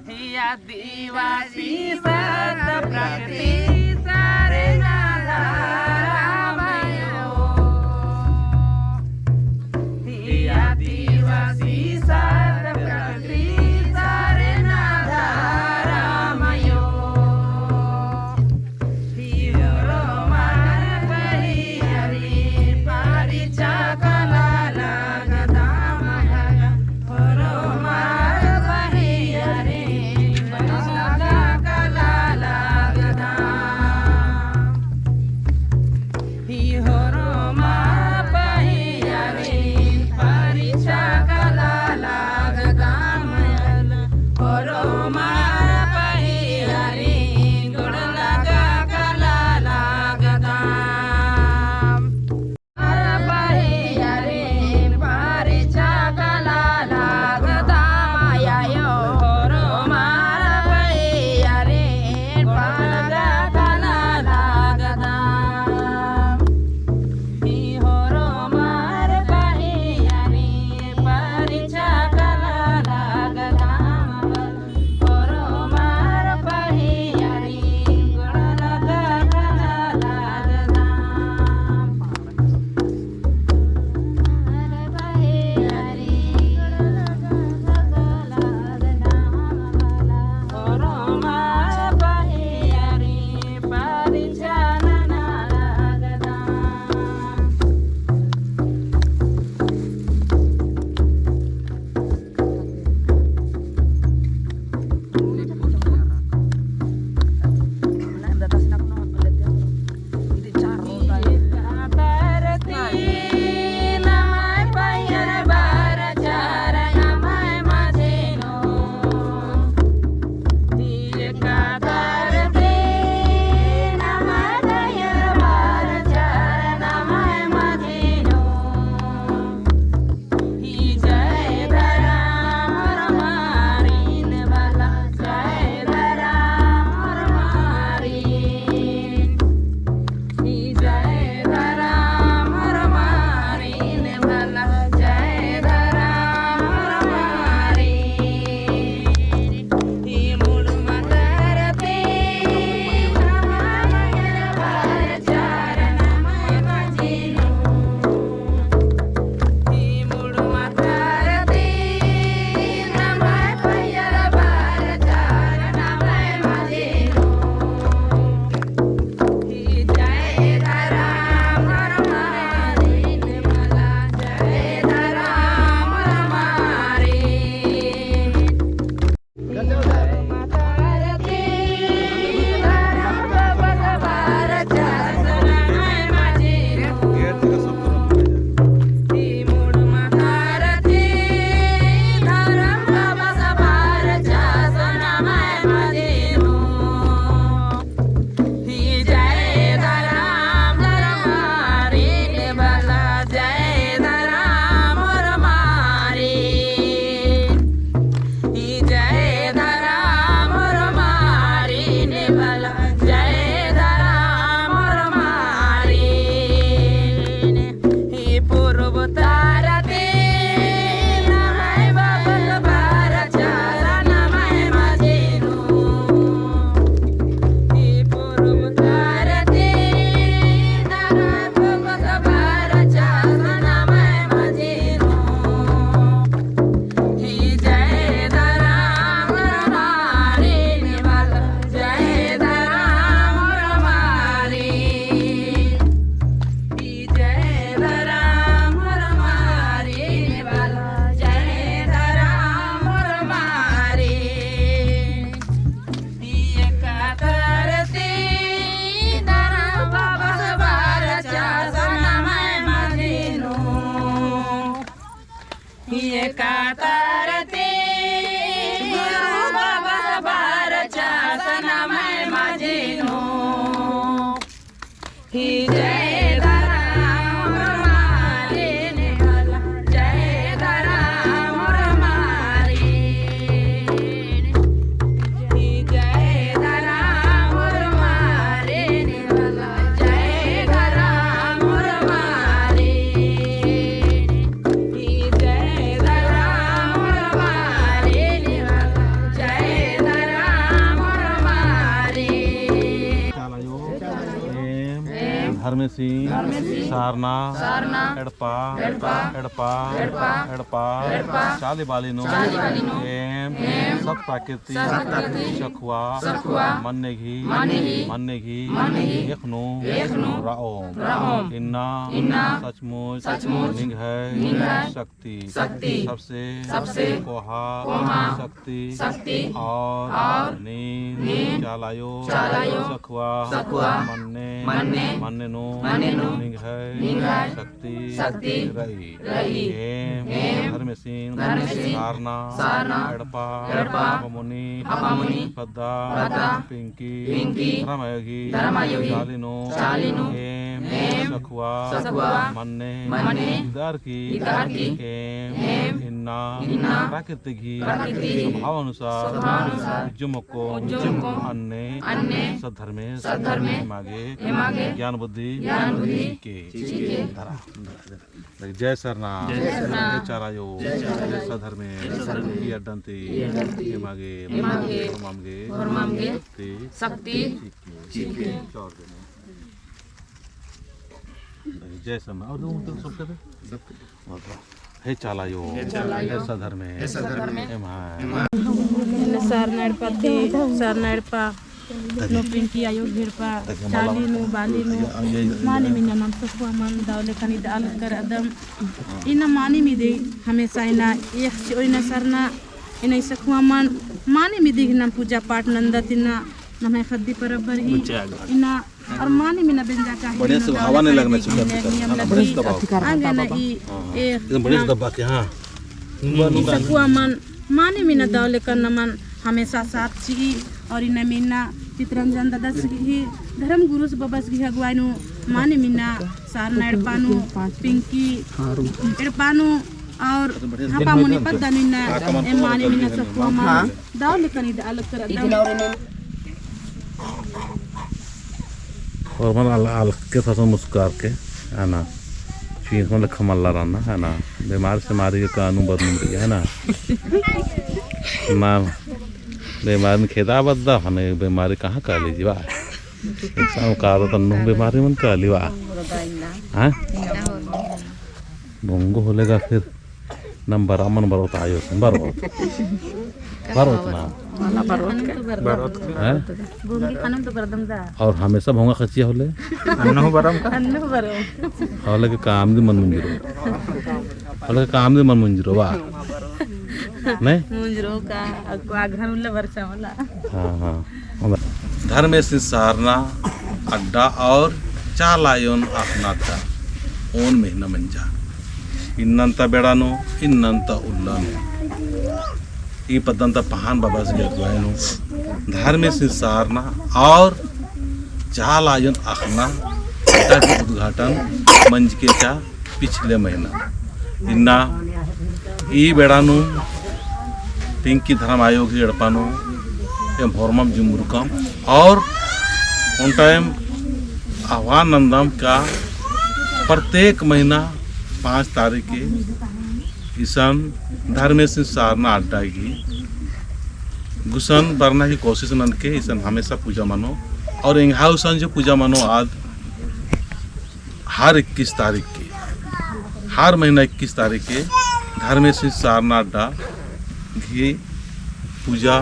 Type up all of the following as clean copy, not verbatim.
ही आदिवासी सत प्रकृति सारे नाधा रामयो ही आदिवासी सत प्रकृति सारे नाधा रामयो ही रोमान पही हरी पारीचा कला लागदा महागा रोमान पही हरी पारीचा कला लागदा ही रोमा पही हरी पारीचा कला लागदा महागा रोमा पही हरी गुण लागा कला लागदा कातारते बाबा बारच्या सनामाय माझे नो ही जय राम मारे नेहाला जय राम मारे ही जय राम मारे नेहाला जय राम मारे ही जय राम मारे नेहाला जय धर्म सिंह सारना एडपा चाली बालिनो एम सत प्राकृतिक सखुआ मन्ने घी यखनो राओ इन्ना सचमुच निंग है शक्ति सबसे कोहा शक्ति और नींद चालायो सखुआ मन्ने नो निंग है शक्ति रही एम धर्म सिंह सारना एडपा अपामुनि पद्दा पिंकी धर्मयोगी चालिनो एम सखुआ मन्ने इधर की एम इन्ना प्राकृतिक स्वभाव अनुसार जुमको अन्य सद्धर्मे मागे ज्ञान बुद्धि के जय सरनाम जय चारायो जय सधर्मे अड्डंती मागे शक्ति जय सरनाम और सब कहते हे चालायो हे सधर्मे sarna no pinki ayo girpa chali no bali no mani min nam sakwa man dawle kani dal kar adam ina mani mi de hamesha ina ek oina sarna ina sakwa man mani mi de nam puja path nandatina namai khaddi parabar hi ina और मानी में ना बेंजा का बढ़िया से हवा नहीं लगना चाहिए बढ़िया से दबाओ आगे ना एकदम बढ़िया से दबा के हां सकवा मन मानी में ना दावले करना मन हमेशा साथ सी और इन मीना चित्रंजन दादा सी धर्म गुरु से बाबा सी अगुवाइनु मानी मीना सारना एडपानु पिंकी एडपानु और हापा मुनि पद्दानिना ए मानी मीना सकवा मन दावले कनी अलग कर और मन अल के साथ मुस्कुरा के है ना चीज में खमल्ला रहना है ना बीमार से मारी के कानून बदलूं है ना ना बीमार में खेदा बद्दा हने बीमारी कहाँ का लीजिए वाह इंसान का तो नु बीमारी मन का ली वाह हाँ बोंगो होलेगा फिर नंबर अमन बरोत आयो बरोत ना और हमेशा भोंगा खचिया होले होले के काम दी मन मुंजरो होले के काम दी मन मुंजरो वाह नहीं मुंजरो का आघन उल्ले वर्षा वाला हाँ धर्म से सारना अड्डा और चालायोन आखनाता ओन महीना मंजा इन्नंता बेड़ानो इन्नंता उल्लानो ಈ ಪದ್ದಂತ ಪಹಾನ್ ಬಾಬಾजी अगुवाइनो धार्मिक संसारना और चालायन आखना का उद्घाटन मंच के चा पिछले महीना इन्ना ई बेड़ानु पिंकी धर्म आयोग एड़पानो एम हॉर्मम जुमुरकम और उन टाइम आह्वान नंदम का प्रत्येक महीना 5 तारीख के ईसान धर्मेश सारना अड्डा की गुसन बरना की कोशिश नंद के ईसान हमेशा पूजा मानो और इंहाउसन जो पूजा मानो आज हर 21 तारीख के हर महीना 21 तारीख के धर्मेश सारना अड्डा की पूजा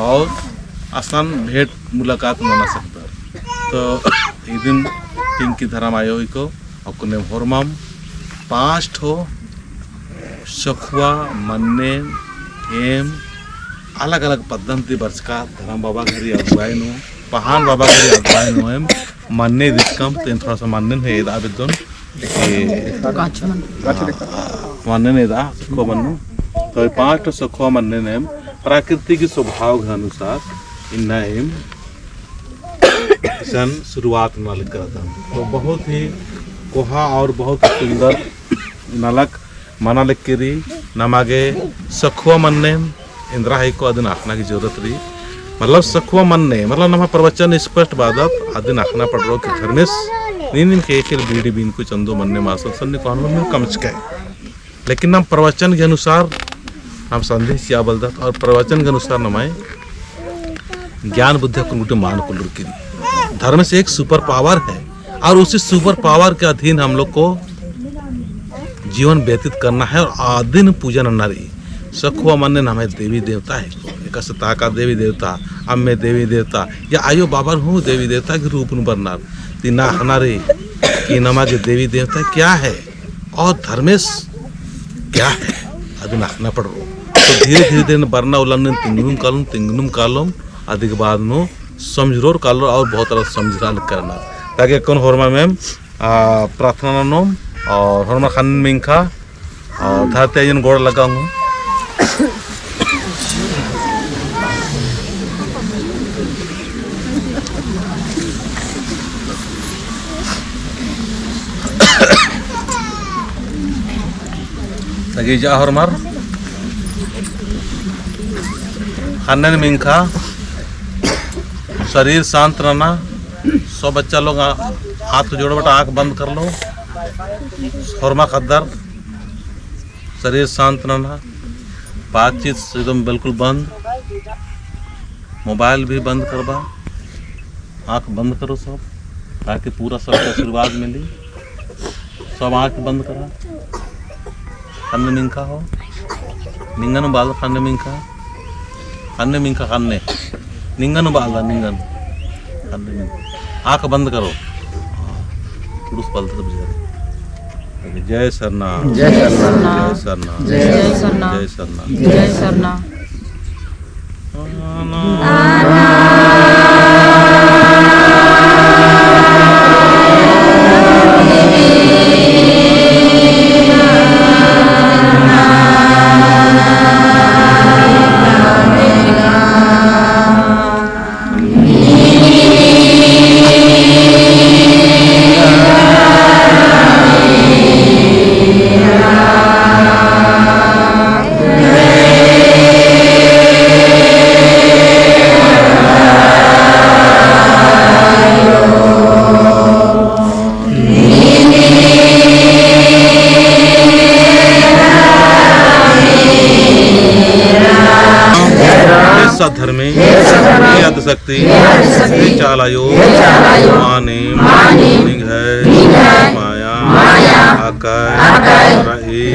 और आसान भेंट मुलाकात मना सकता तो ये दिन पिंकी धर्म आयोग को अपने हॉर्मम 5 ठो सखुआ मन्ने एम अलग अलग पद्धति वर्ष का धर्म बाबा घरी अगुवाइनो पहान बाबा घरी अगुवाइनो एम मन्ने दिक्कम तो थोड़ा सा मन्ने है इदा बिदन मन्ने ने इदा सखुआ मन्ने तो 5 ठो सखुआ मन्ने ने प्रकृति के स्वभाव के अनुसार इन्ना एम सन शुरुआत नाल करता तो बहुत ही कोहा और बहुत सुंदर नालक मना लेक्केरी नमागे सखुआ मन्ने इंद्रा है को अदन आखना की जरूरत रही मतलब सखुआ मन्ने मतलब नमा प्रवचन स्पष्ट बादत अदन आखना पड़ रहा कि धर्मेश नींद के एक बीड़ी बीन को चंदो मन्ने मासल सन्ने को में कम चुका लेकिन हम प्रवचन के अनुसार हम संदेश या बलदत और प्रवचन के अनुसार नमाए ज्ञान बुद्धि को गुटे मान को लुरकिरी धर्म से एक सुपर पावर है और उसी सुपर पावर के अधीन हम लोग को जीवन व्यतीत करना है। और आदिन पूजन नारी सखुआ मन हमें देवी देवता है, एक सता का देवी देवता, अम्मे देवी देवता या आयो बाबर हूँ देवी देवता के रूप में बरनार तीना हनारे की नमा के देवी देवता क्या है और धर्मेश क्या है अभी नाखना पड़ रो। तो धीरे धीरे धीरे बरना उलन तिंगनुम कालम अधिक बाद में समझरोर कालो और बहुत तरह समझरा करना ताकि कौन होरमा में प्रार्थना नोम और होरमा खान मिंखा और धरते जन गोड़ लगाऊंगा। ताकि जा होरमार खान मिंखा शरीर शांत रहना। सब बच्चा लोग हाथ जोड़ो बेटा, आंख बंद कर लो। होरमा खद्दर शरीर शांत रहना, बातचीत एकदम बिल्कुल बंद, मोबाइल भी बंद करवा, आंख बंद करो सब ताकि पूरा सब आशीर्वाद मिली। सब आंख बंद करा, खाने मिंखा हो निंगन बाल खाने मिंखा खाने निंगन बाला निंगन खाने मिंखा आंख बंद करो। पुरुष पलते बेचारे। जय सरना जय सरना जय सरना जय सरना जय सरना जय सरना। धर्मे शक्ति चालायो माने है माया आकर